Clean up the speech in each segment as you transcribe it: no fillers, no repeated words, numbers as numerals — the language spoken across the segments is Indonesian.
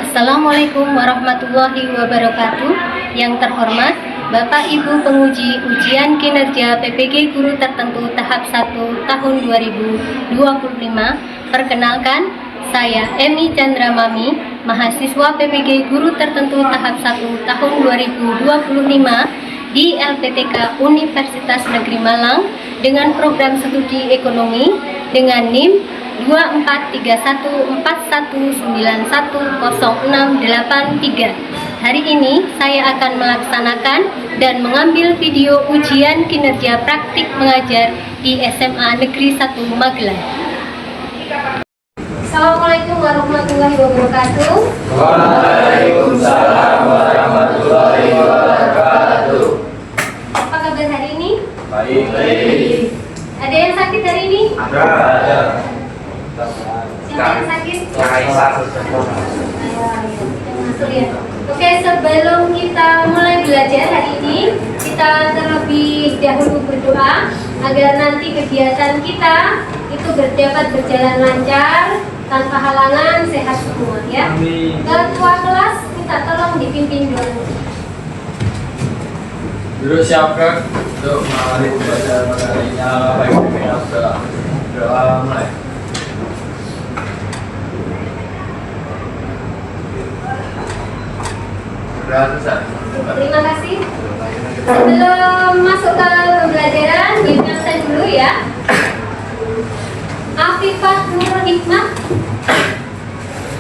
Assalamualaikum warahmatullahi wabarakatuh. Yang terhormat Bapak Ibu penguji ujian kinerja PPG Guru Tertentu tahap 1 tahun 2025. Perkenalkan, saya Emi Chandra Mami, mahasiswa PPG Guru Tertentu tahap 1 tahun 2025 di LPTK Universitas Negeri Malang dengan program studi ekonomi dengan NIM 243141910683. Hari ini saya akan melaksanakan dan mengambil video ujian kinerja praktik mengajar di SMA Negeri 1 Magelang. Assalamualaikum warahmatullahi wabarakatuh. Waalaikumsalam warahmatullahi wabarakatuh. Apa kabar hari ini? Baik. Ada yang sakit hari ini? Ada. Siapa yang sakit? Kaisar. Oke, sebelum kita mulai belajar hari ini, kita terlebih dahulu berdoa agar nanti kegiatan kita itu dapat berjalan lancar, tanpa halangan, sehat semua ya. Ketua kelas minta tolong dipimpin dulu. Dulu siapkan untuk mengawali pembelajaran materinya. Baik, kita berdoa mulai. Terima kasih. Sebelum masuk ke pembelajaran, diingatkan dulu ya. Afifah Nur Hikmah,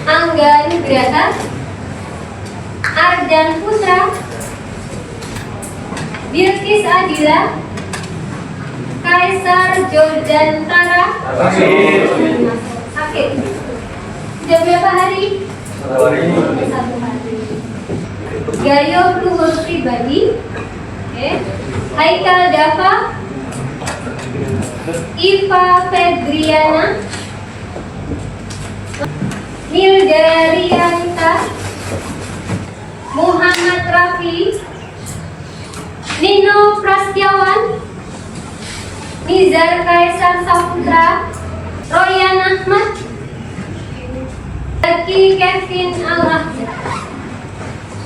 Angga Nugrata, Ardan Putra, Bilkis Adila, Kaisar Jordan Tara. Sakit. Sudah berapa hari? 1 hari. Gayo Luhur Pribadi, Haikal Dava, Iva Fedriana, Nilda Rianta, Muhammad Rafi, Nino Prasetyawan, Nizar Kaisar Saputra, Royan Ahmad, Zaki Kevin Al-Rahman.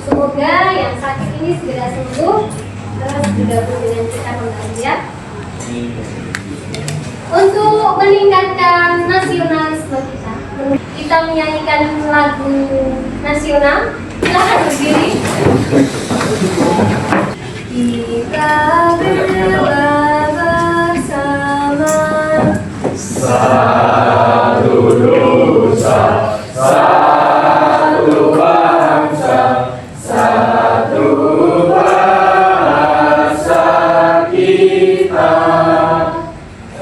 Semoga yang sakit ini segera sembuh, terus bergabung dengan kita kembali ya. Untuk meningkatkan nasionalisme kita menyanyikan lagu nasional. Silakan berdiri. Kita bersama Satu dosa, satu bangsa, satu bahasa kita.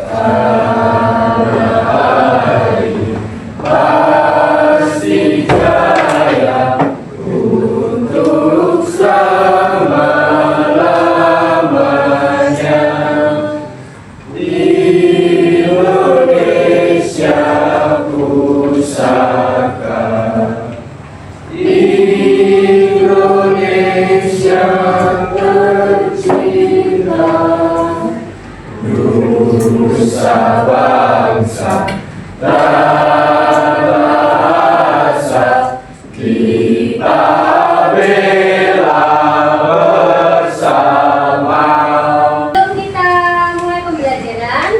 Pada hari pasti jaya untuk selama-lamanya. Indonesia pusaka, Indonesia tercinta, nusa bangsa dan bahasa kita bela bersama. Sebelum kita mulai pembelajaran,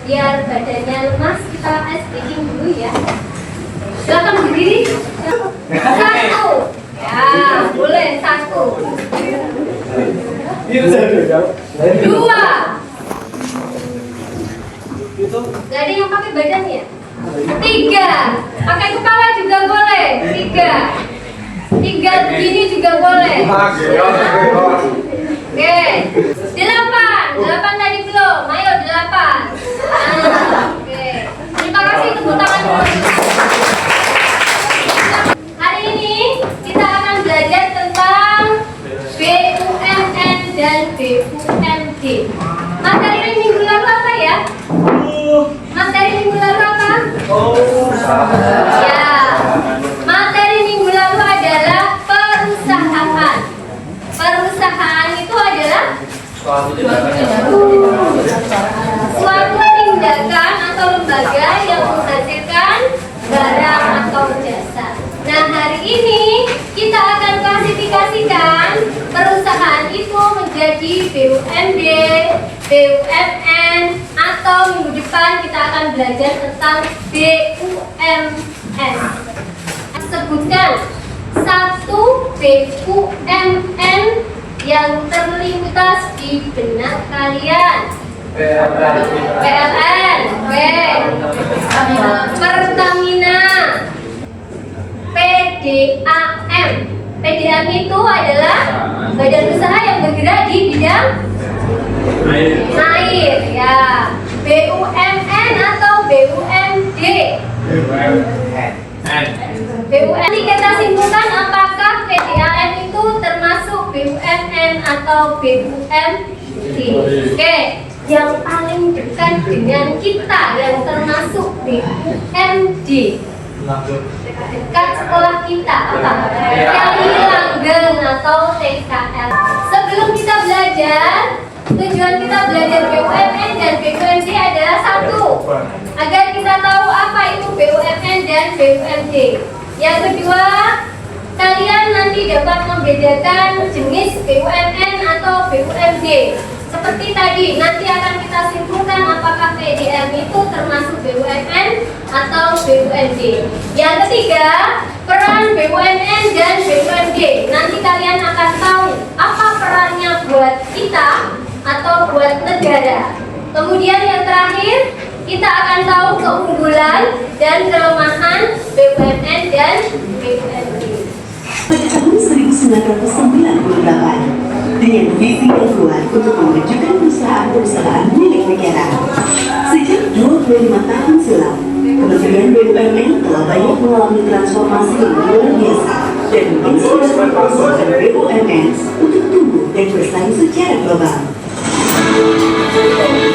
biar badannya lemas, kita ice breaking dulu ya. Silakan berdiri. 1. Ya, boleh 1. 2. Gak ada yang pakai badan ya? 3. Pakai kepala juga boleh. 3 begini juga boleh. Oke. 8 tadi belum. Ayo 8. Oke. Terima kasih, tepuk tangan dulu. Hari ini kita akan belajar tentang BUMN dan BUMD. Materi minggu lalu apa ya? Materi minggu lalu apa? Ya. Materi minggu lalu adalah perusahaan. Perusahaan itu adalah suatu tindakan atau lembaga yang menghasilkan barang atau jasa. Nah, hari BUMD, BUMN, atau minggu depan kita akan belajar tentang BUMN. Sebutkan satu BUMN yang terlintas di benak kalian. PLN, Pertamina, PDAM. PDAM itu adalah badan usaha yang bergerak di bidang air, ya. BUMN atau BUMD. BUMN kita simpulkan apakah PDAM itu termasuk BUMN atau BUMD. Oke, yang paling dekat dengan kita yang termasuk BUMD. Dekat sekolah kita apa? TKI Langgeng atau TKL. Sebelum kita belajar, tujuan kita belajar BUMN dan BUMD adalah satu, agar kita tahu apa itu BUMN dan BUMD. Yang kedua, kalian nanti dapat membedakan jenis BUMN atau BUMD. Seperti tadi, nanti akan kita simpulkan apakah PDAM itu termasuk BUMN atau BUMD. Yang ketiga, peran BUMN dan BUMD. Nanti kalian akan tahu apa perannya buat kita atau buat negara. Kemudian yang terakhir, kita akan tahu keunggulan dan kelemahan BUMN dan BUMD. Pada tahun 1998, dengan visi yang kuat untuk memajukan perusahaan-perusahaan milik negara. Sejak 25 tahun silam, Kementerian BUMN telah banyak mengalami transformasi yang luar biasa dan menginspirasi perusahaan BUMN untuk tumbuh dan bersaing secara global.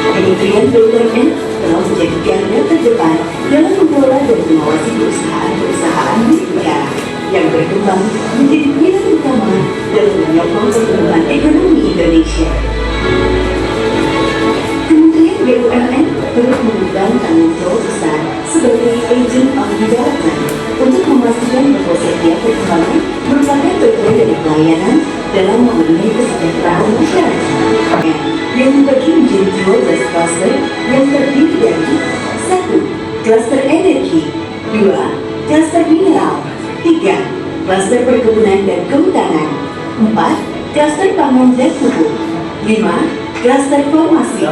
Kementerian BUMN telah menjadi garda terdepan dalam mengelola dan mengawasi perusahaan-perusahaan milik negara yang berkembang menjadi pilar utama dalam menyokong pertumbuhan ekonomi Indonesia. Kementerian BUMN terus mengemban tanggung jawab besar sebagai agent of development untuk memastikan bahwa setiap perkembangan merupakan bagian dari pelayanan dalam memenuhi kesejahteraan masyarakat yang dibagi menjadi 12 klaster yang terdiri dari 1. Klaster energi, 2. Klaster mineral, 3. Klaster perkebunan dan kehutanan, 4. Klaster pangan dan pupuk, 5. Klaster farmasi,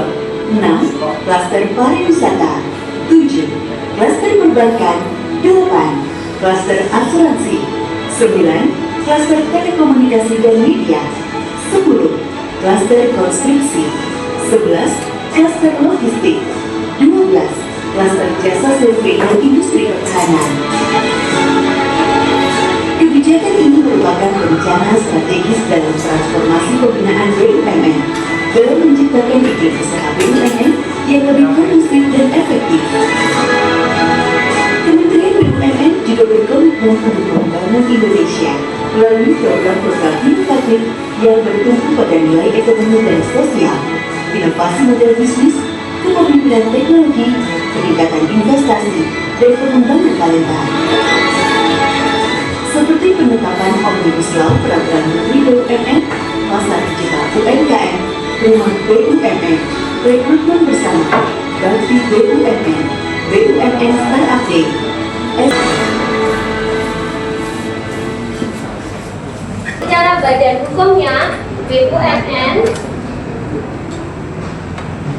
6. Klaster pariwisata, 7. Klaster perbankan, 8. Klaster asuransi, 9. Klaster telekomunikasi dan media, 10. Klaster konstruksi, 11. Klaster logistik, 12. Klaster jasa survei dan industri pertahanan. Kebijakan ini merupakan rencana strategis dalam transformasi pembinaan BUMN dalam menciptakan iklim usaha BUMN yang lebih kondusif dan efektif. Kementerian BUMN juga berkomitmen untuk membangun Indonesia melalui program-program inovatif yang bertumpu pada nilai ekonomi dan sosial, inovasi model bisnis, kepemimpinan teknologi, peningkatan investasi, dan pengembangan talenta. Seperti penetapan Omnibus Law Peraturan Menteri BUMN, Pasar Digital UMKM, Rumah BUMN, Rekrutmen Bersama, Bakti BUMN, BUMN Startup Day, Secara badan hukumnya, BUMN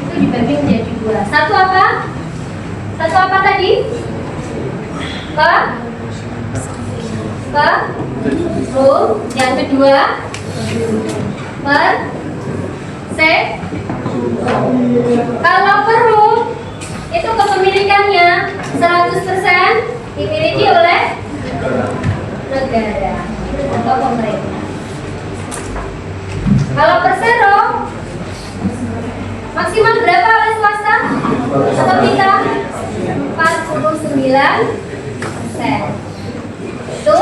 itu dibagi menjadi dua. Satu apa? Satu apa tadi? Yang kedua kalau perlu itu kepemilikannya 100% dimiliki oleh negara atau pemerintah. Kalau persero maksimal berapa oleh swasta atau kita? 49%. Itu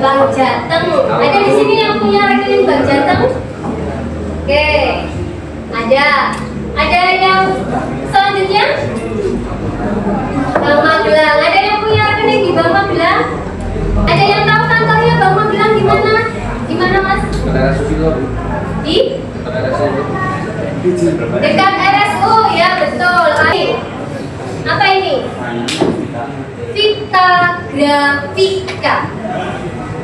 Bank Jateng. Ada di sini yang punya rekening Bank Jateng? Oke, ada. Ada yang selanjutnya? Bank Magelang. Ada yang punya rekening di Bank Magelang? Ada yang tahu kantornya Bank Magelang di mana? Di mana, Mas? Di? Dekat RSU, ya betul. Apa ini? Vitagrafika.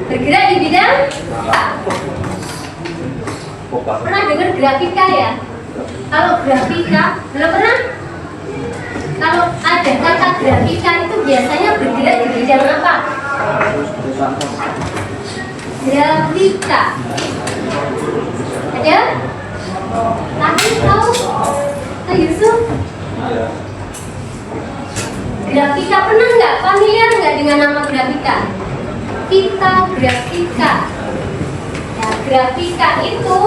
Bergerak di bidang apa? Pernah dengar grafika ya? Kalau grafika, belum pernah? Kalau ada kata grafika itu biasanya bergerak di bidang apa? Grafika. Ada? Tapi tahu? Kak Yusuf? Grafika pernah nggak? Familiar nggak dengan nama grafika? Vitagrafika. Ya, grafika itu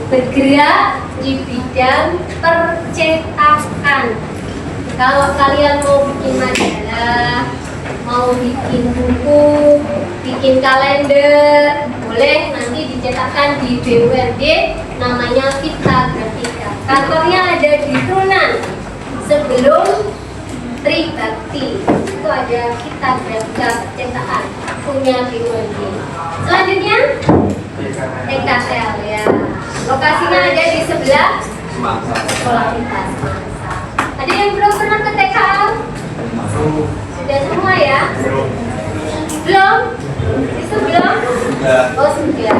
bergerak di bidang percetakan. Kalau kalian mau bikin majalah, mau bikin buku, bikin kalender, boleh nanti dicetakkan di BUMD, namanya Vitagrafika. Kantornya ada di Tunan sebelum Tribakti. Itu ada Vitagrafika cetakan punya BUMD. Selanjutnya TKL ya. Lokasinya ada di sebelah sekolah kita. Ada yang belum pernah ke TKL? Sudah semua ya? Belum? Itu belum? Oh sudah.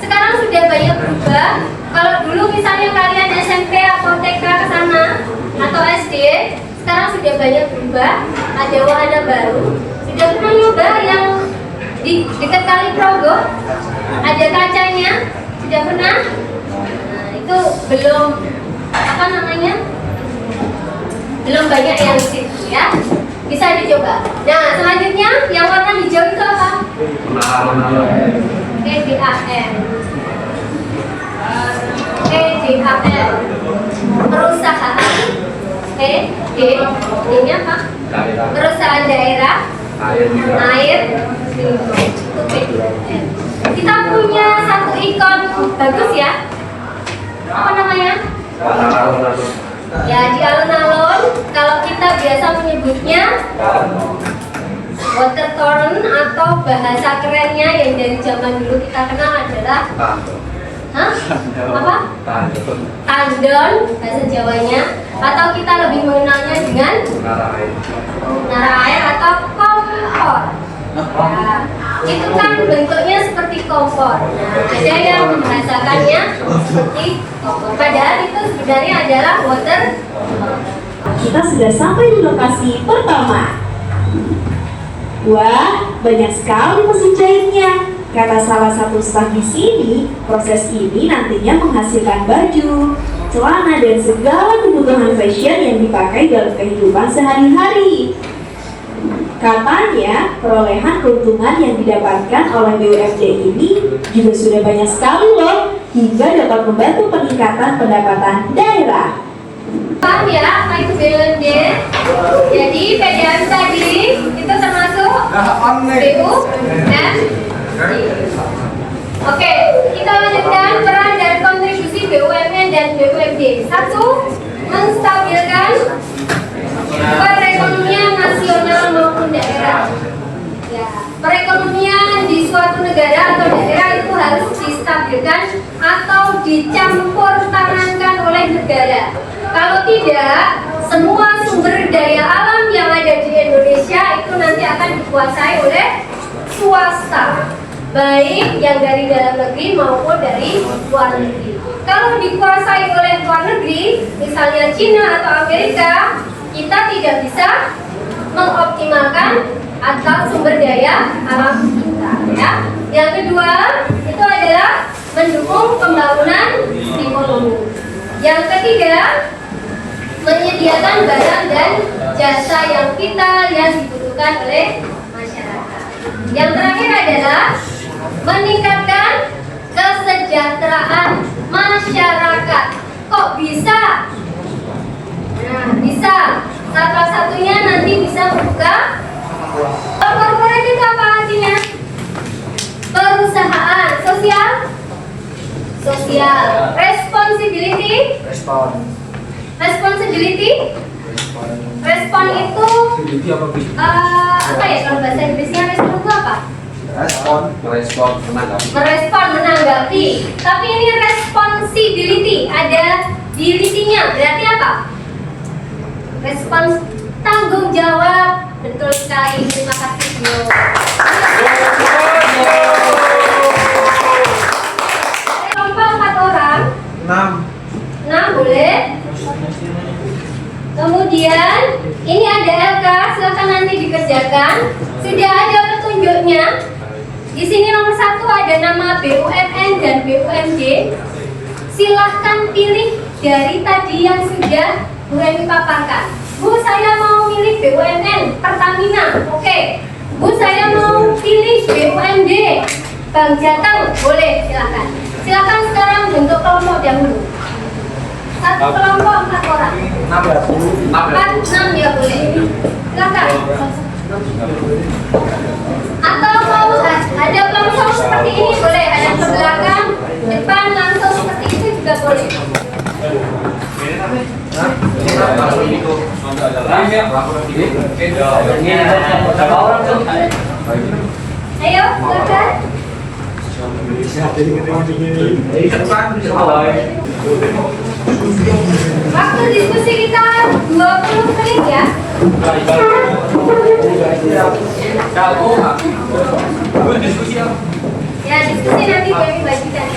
Sekarang sudah banyak berubah. Kalau dulu misalnya kalian SMP atau TK ke sana atau SD, sekarang sudah banyak berubah. Ada wahana baru. Sudah pernah nyoba yang di dekat Kali Progo? Ada kacanya? Sudah pernah? Nah, itu belum apa namanya? Belum banyak yang di situ ya. Bisa dicoba. Nah, selanjutnya yang warna hijau itu apa? PDAM. PDAM. Perusahaan. Ini apa? Perusahaan daerah air minum. Itu PDAM. Kita punya satu ikon bagus ya. Apa namanya? Ya, di alun-alun kalau kita biasa menyebutnya water torrent atau bahasa kerennya yang dari zaman dulu kita kenal adalah apa? Tandon bahasa Jawanya, atau kita lebih mengenalnya dengan menara air atau kompor. Nah, itu kan bentuknya seperti kompor. Nah, ada yang membahasakannya seperti kompor. Padahal itu sebenarnya adalah water. Kita sudah sampai di lokasi pertama. Wah, banyak sekali mesin jahitnya. Kata salah satu staf di sini, proses ini nantinya menghasilkan baju, celana, dan segala kebutuhan fashion yang dipakai dalam kehidupan sehari-hari. Katanya, perolehan keuntungan yang didapatkan oleh BUMD ini juga sudah banyak sekali loh, hingga dapat membantu peningkatan pendapatan daerah. Paham ya apa itu BUMD? Jadi PDAM tadi itu termasuk BUMD. Oke, kita lanjutkan peran dan kontribusi BUMN dan BUMD. Satu, menstabilkan perekonomian nasional maupun daerah. Ya, perekonomian di suatu negara atau daerah itu harus distabilkan atau dicampur tangankan oleh negara. Kalau tidak, semua sumber daya alam yang ada di Indonesia itu nanti akan dikuasai oleh swasta, baik yang dari dalam negeri maupun dari luar negeri. Kalau dikuasai oleh luar negeri, misalnya Cina atau Amerika, kita tidak bisa mengoptimalkan atau sumber daya alam kita ya. Yang kedua itu adalah mendukung pembangunan ekonomi. Yang ketiga, menyediakan barang dan jasa yang vital yang dibutuhkan oleh masyarakat. Yang terakhir adalah meningkatkan kesejahteraan masyarakat. Kok bisa? Nah, bisa. Salah satunya nanti bisa membuka. Corporate itu apa artinya? Perusahaan. Sosial? Sosial. Responsibility? Responsibility? Respon itu apa ya kalau bahasa Inggrisnya? Respon itu apa? Merespon menanggapi. Merespon, menanggapi. Tapi ini responsibility, ada dilitinya. Berarti apa? Respons, tanggung jawab. Betul sekali. Terima kasih, Bu. Kelompok 4 orang. 6 boleh. Kemudian ini ada LK, silakan nanti dikerjakan. Sudah ada petunjuknya. Di sini nomor 1 ada nama BUMN dan BUMD. Silahkan pilih dari tadi yang sudah Bu Emi paparkan. Bu, saya mau milih BUMN Pertamina. Oke. Bu, saya mau pilih BUMD Bank Jateng. Boleh, silahkan. Silahkan sekarang bentuk kelompok dahulu. Satu kelompok 4 orang. 6 ya boleh. Silakan. Atau mau ada kelompok seperti ini boleh, ada ke belakang, depan langsung seperti itu juga boleh. Ayo, silakan. Waktu diskusi kita 20 menit ya. Ya, diskusi nanti kami bagikan.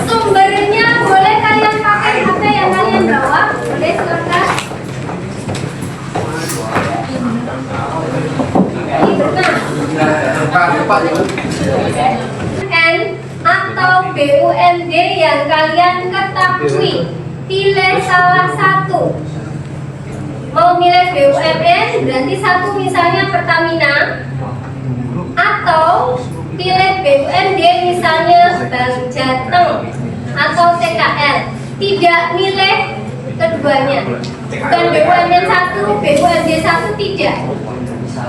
Sumbernya boleh kalian pakai HP yang kalian bawa. Boleh, silakan. Ini benar. N atau BUMD yang kalian ketahui, pilih salah satu. Mau milih BUMN berarti satu misalnya Pertamina, atau pilih BUMD misalnya Bank Jateng atau TKL. Tidak milih keduanya, bukan BUMN 1, BUMD 1, tidak.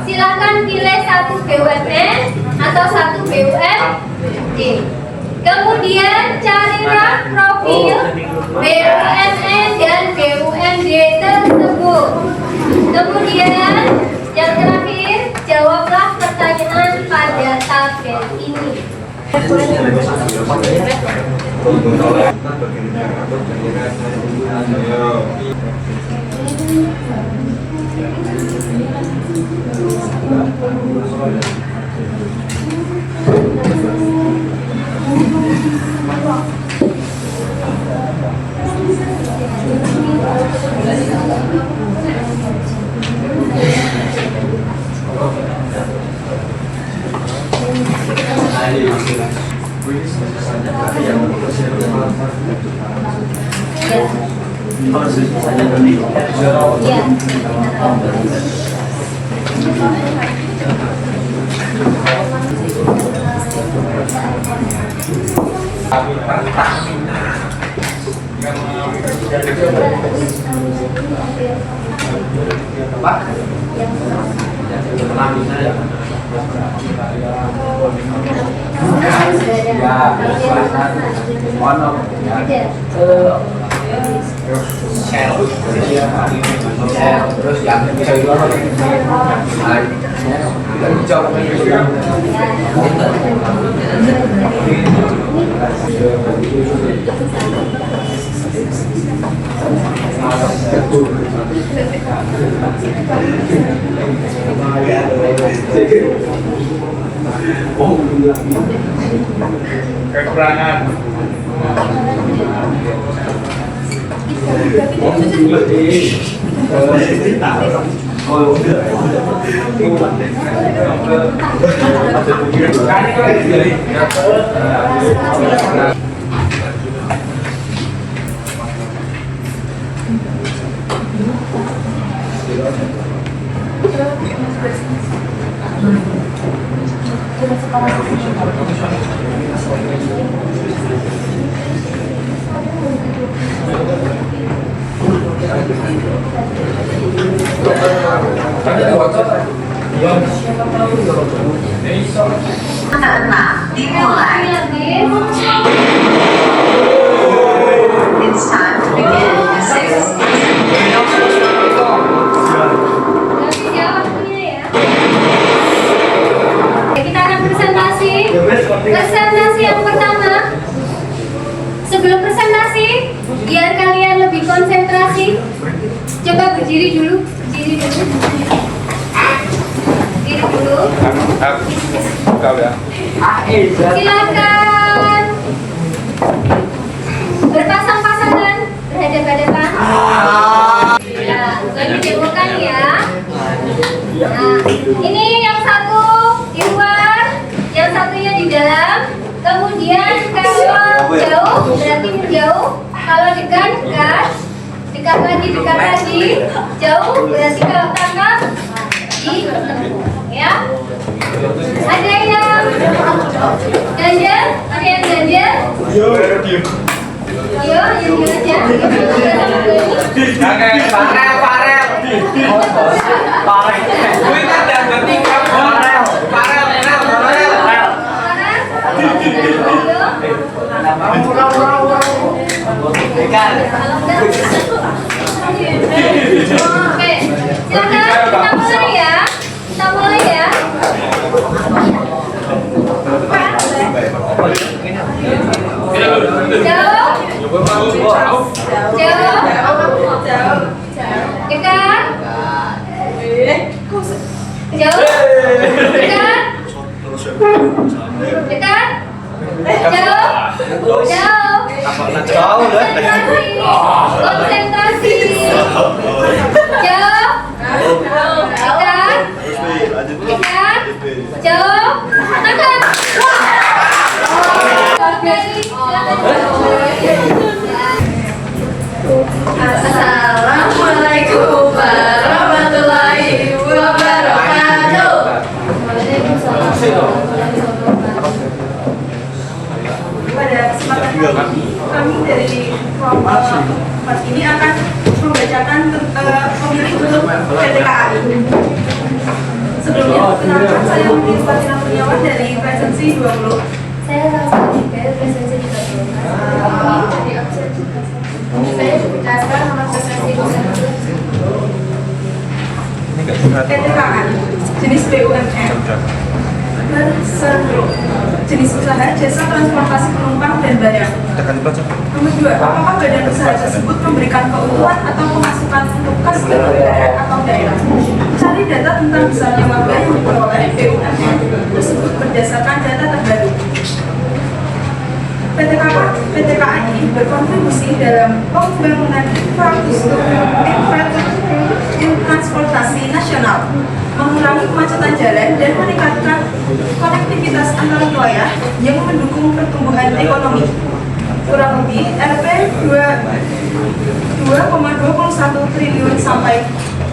Silakan pilih satu BUMN atau satu BUMD. Kemudian carilah profil BUMN dan BUMD tersebut. Kemudian yang terakhir, jawablah pertanyaan pada tabel ini. Terus yang bisa dilakukan kekurangan. Dimulai. It's time to begin the 6th biar kalian lebih konsentrasi. Coba berdiri dulu. Berdiri dulu. Kau ya. Silakan. Berpasang-pasangan berhadapan-hadapan. Ya, bukan didemokan ya. Nah, ini yang satu di luar, yang satunya di dalam. Kemudian kalau jauh berarti menjauh, kalau dekat dekat lagi, jauh berarti kalau tangkap di ya. Ada yang ganjel, ada yang ganjel. Yo, yang aja. Parel. Gue kan dan bertiga parel. Oke, silakan kita mulai ya. Konsentrasi. Jauh. Tangkap. Assalamualaikum warahmatullahi wabarakatuh. Pada kesempatan kami dari kelompok 4 ini akan membacakan pemilih untuk PTKA. Sebelumnya, perkenalkan saya Mungkin Fatina Kurniawan dari Presensi 20. Saya langsung juga presensi di Bandung. Dari absen. Saya berdasarkan nomor presensi 20. PTKA jenis BUMN Bersendro jenis usaha jasa transportasi penumpang dan barang. Nomor 2, apakah badan usaha tersebut memberikan keuntungan atau pemasukan untuk kas dan negara atau daerah? Cari data tentang besarnya laba yang diperoleh BUMN tersebut berdasarkan data terbaru. PTKA ini berkontribusi dalam pembangunan infrastruktur transportasi nasional, mengurangi kemacetan jalan dan meningkatkan konektivitas antar wilayah yang mendukung pertumbuhan ekonomi. Kurang lebih Rp 2,21 triliun sampai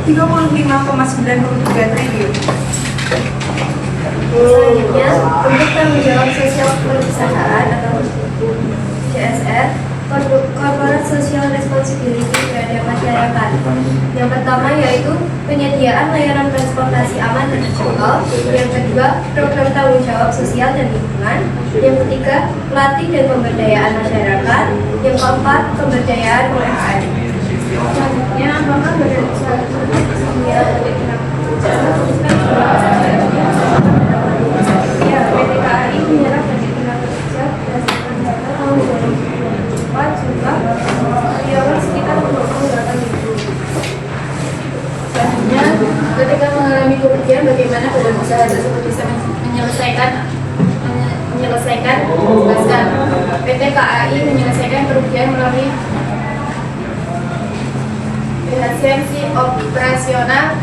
35,93 triliun. Selanjutnya, untuk tanggung jawab sosial perusahaan atau CSR, Corporate Social Responsibility terhadap masyarakat. Yang pertama yaitu penyediaan layanan transportasi aman dan terjangkau. Yang kedua, program tanggung jawab sosial dan lingkungan. Yang ketiga, pelatih dan pemberdayaan masyarakat. Yang keempat, pemberdayaan UMKM. Selanjutnya, apakah badan usaha tersebut ya, PT KAI menyerap bagi tenaga kerja berdasarkan data tahun 2024 jumlah karyawan sekitar 28.000. Selanjutnya, ketika mengalami kerugian, bagaimana badan usaha tersebut bisa menyelesaikan? Jelaskan. PT KAI menyelesaikan kerugian melalui efisiensi operasional,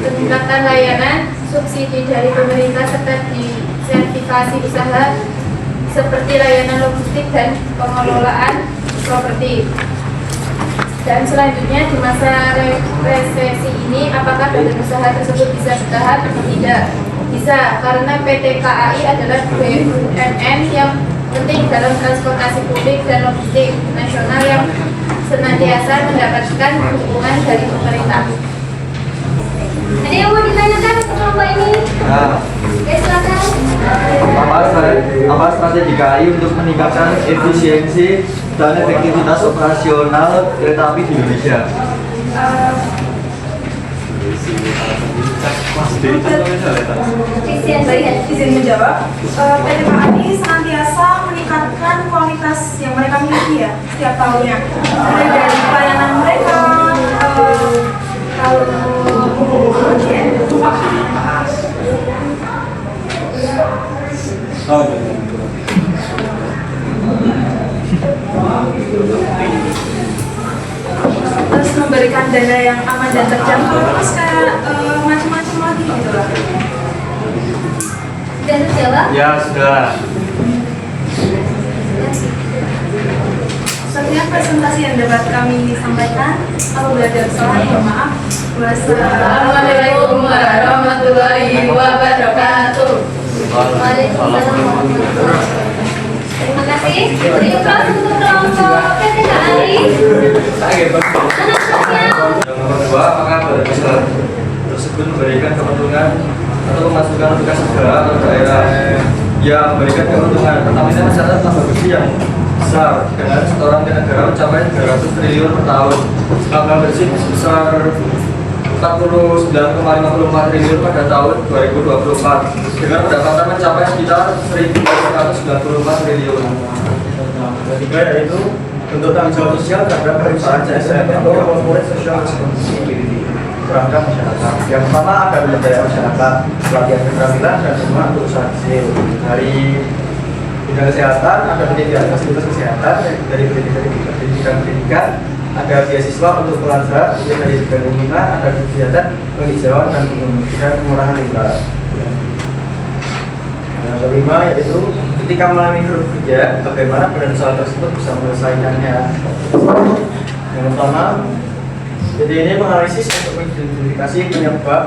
peningkatan layanan, subsidi dari pemerintah serta disertifikasi usaha seperti layanan logistik dan pengelolaan properti. Dan selanjutnya, di masa resesi ini, apakah badan usaha tersebut bisa bertahan atau tidak? Bisa, karena PT KAI adalah BUMN yang penting dalam transportasi publik dan logistik nasional yang senantiasa mendapatkan dukungan dari pemerintah. Ada yang mau ditanyakan untuk kelompok ini? Silakan. Apa strategi KAI untuk meningkatkan efisiensi dan efektivitas operasional kereta api di Indonesia? Baik, izin menjawab. PT PAI senantiasa meningkatkan kualitas yang mereka miliki ya setiap tahunnya. Mulai dari pelayanan mereka, terus memberikan dana yang aman dan terjangkau, terus kayak macam-macam lagi gitu lah. Sudah terjawab? Ya, sudah. Sekian presentasi yang dapat kami sampaikan. Apabila ada kesalahan, mohon maaf. Wassalamualaikum warahmatullahi wabarakatuh. Waalaikumsalam warahmatullahi wabarakatuh. Terima kasih. Beri aplaus untuk kelompok PT KAI. Anak-anaknya. Yang nomor 2, apakah besar tersebut memberikan keuntungan atau pemasukan untuk negara atau daerah yang memberikan keuntungan? Pertamina mencatat laba bersih yang besar dengan setoran ke negara mencapai 300 triliun per tahun. Laba bersih sebesar 49,54 triliun pada tahun 2024 dengan pendapatan mencapai sekitar 1.494 triliun. Ketiga yaitu untuk tanggung jawab sosial terhadap perusahaan CSR atau corporate social responsibility terhadap masyarakat. Yang pertama ada pemberdayaan masyarakat, pelatihan keterampilan dan semua untuk usaha kecil. Dari bidang kesehatan ada penyediaan fasilitas kesehatan, dari pendidikan ada beasiswa untuk keluarga, dari bidang lingkungan ada kegiatan penghijauan dan pengurangan limbah. Yang kelima yaitu ketika mengalami kerja, bagaimana badan usaha tersebut bisa menyelesaikannya. Yang pertama, jadi ini menganalisis untuk mengidentifikasi penyebab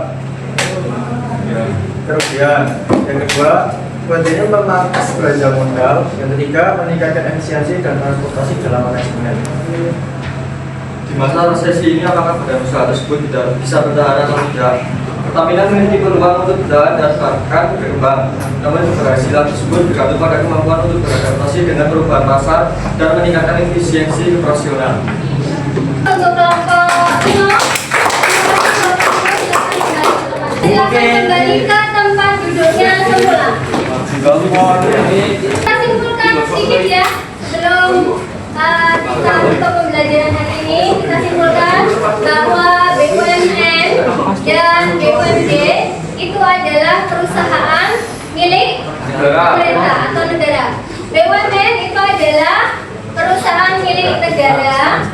kerugian. Yang kedua, ini memangkas belanja modal. Yang ketiga, meningkatkan efisiensi dan transportasi dalam manajemen. Di masa resesi ini, apakah badan usaha tersebut tidak bisa bertahan atau tidak? Pertamina memiliki peluang untuk bertahan dan bahkan berkembang. Namun keberhasilan tersebut bergantung pada kemampuan untuk beradaptasi dengan perubahan pasar dan meningkatkan efisiensi operasional. Untuk kelompok silakan kembali ke tempat duduknya semula. Kita simpulkan sedikit ya sebelum kita untuk pembelajaran hari ini. Kita simpulkan bahwa BUMN dan BUMD itu adalah perusahaan milik pemerintah atau negara. BUMN itu adalah perusahaan milik negara.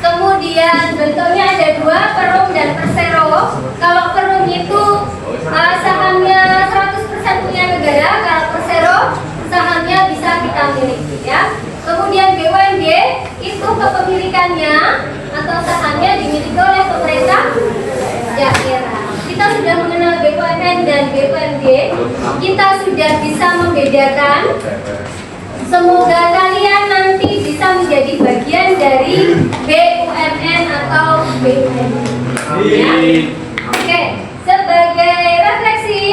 Kemudian bentuknya ada dua, perum dan persero. Kalau perum itu sahamnya 100% punya negara, kalau persero sahamnya bisa kita miliki ya. Kemudian BUMD itu kepemilikannya atau sahamnya dimiliki oleh pemerintah daerah. Kita sudah mengenal BUMN dan BUMD, kita sudah bisa membedakan. Semoga kalian nanti bisa menjadi bagian dari BUMN atau BUMD. Ya? Oke, sebagai refleksi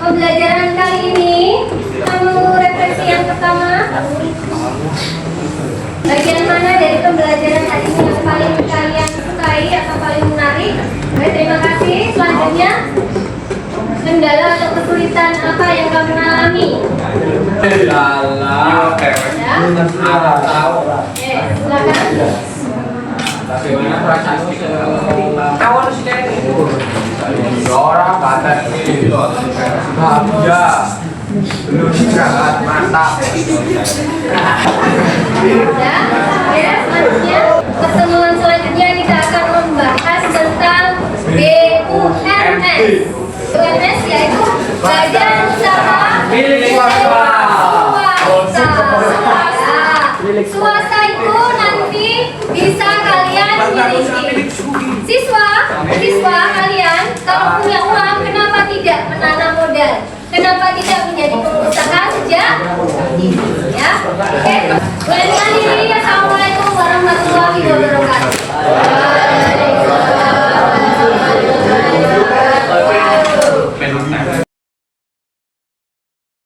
pembelajaran kali ini, kamu refleksi yang pertama. Bagian mana dari pembelajaran hari ini yang paling kalian sukai atau paling menarik? Baik, terima kasih. Selanjutnya, kendala atau kesulitan apa yang kamu alami? Silakan. Bagaimana perasaanmu kawan sekali? Orang batas ini bahagia, belum istirahat mantap. Ya, selanjutnya pertemuan selanjutnya kita akan membahas tentang BUMS. BUMS yaitu Badan Usaha Milik Swasta. Swasta itu nanti bisa kalian miliki. Siswa kalian kalau punya uang kenapa tidak menanam modal? Kenapa tidak menjadi pengusaha sejak dini? Ya, oke. Mulai kali ini, assalamualaikum warahmatullahi wabarakatuh.